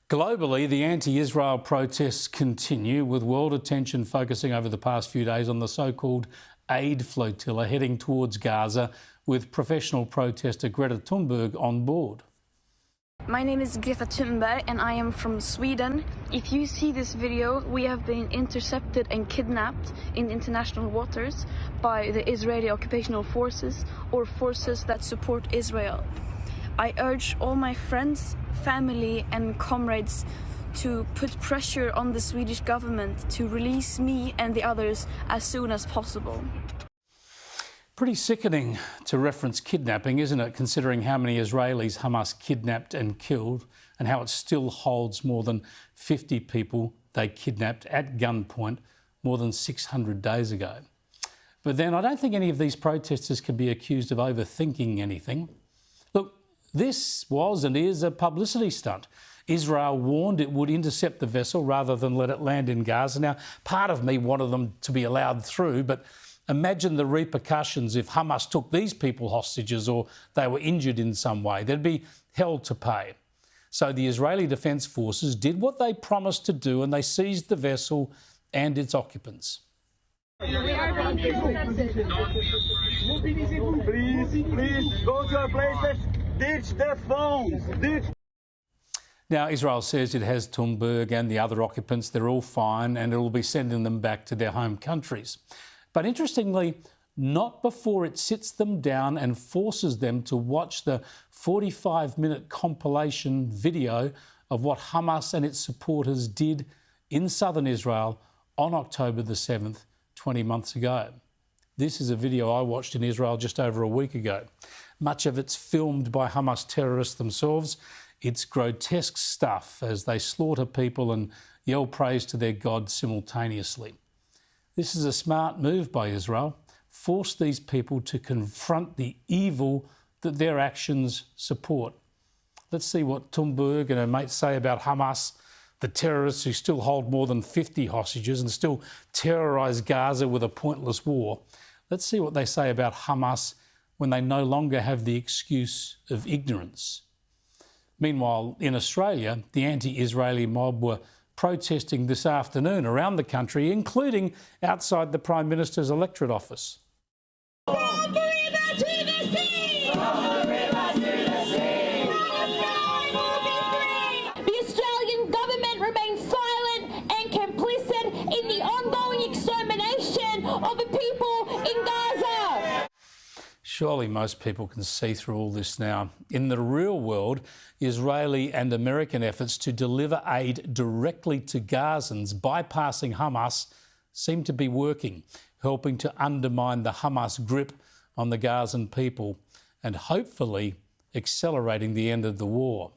Globally, the anti-Israel protests continue, with world attention focusing over the past few days on the so-called aid flotilla heading towards Gaza, with professional protester Greta Thunberg on board. My name is Greta Thunberg and I am from Sweden. If you see this video, we have been intercepted and kidnapped in international waters by the Israeli occupational forces or forces that support Israel. I urge all my friends, family and comrades to put pressure on the Swedish government to release me and the others as soon as possible. Pretty sickening to reference kidnapping, isn't it, considering how many Israelis Hamas kidnapped and killed and how it still holds more than 50 people they kidnapped at gunpoint more than 600 days ago. But then I don't think any of these protesters can be accused of overthinking anything. Look, this was and is a publicity stunt. Israel warned it would intercept the vessel rather than let it land in Gaza. Now, part of me wanted them to be allowed through, but imagine the repercussions if Hamas took these people hostages or they were injured in some way. They'd be held to pay. So the Israeli Defence Forces did what they promised to do and they seized the vessel and its occupants. We are being intercepted. Please, go to your places, ditch their phones, ditch. Now, Israel says it has Thunberg and the other occupants. They're all fine and it will be sending them back to their home countries. But interestingly, not before it sits them down and forces them to watch the 45-minute compilation video of what Hamas and its supporters did in southern Israel on October the 7th, 20 months ago. This is a video I watched in Israel just over a week ago. Much of it's filmed by Hamas terrorists themselves. It's grotesque stuff as they slaughter people and yell praise to their God simultaneously. This is a smart move by Israel. Force these people to confront the evil that their actions support. Let's see what Thunberg and her mates say about Hamas, the terrorists who still hold more than 50 hostages and still terrorise Gaza with a pointless war. Let's see what they say about Hamas when they no longer have the excuse of ignorance. Meanwhile, in Australia, the anti-Israeli mob were protesting this afternoon around the country, including outside the Prime Minister's electorate office. The Australian government remains silent and complicit in the ongoing extermination of the people in Gaza. Surely most people can see through all this now. In the real world, Israeli and American efforts to deliver aid directly to Gazans, bypassing Hamas, seem to be working, helping to undermine the Hamas grip on the Gazan people and hopefully accelerating the end of the war.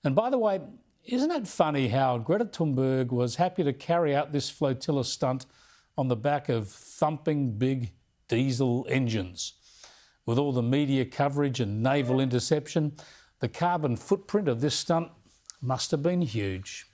And by the way, isn't it funny how Greta Thunberg was happy to carry out this flotilla stunt on the back of thumping big diesel engines? With all the media coverage and naval interception, the carbon footprint of this stunt must have been huge.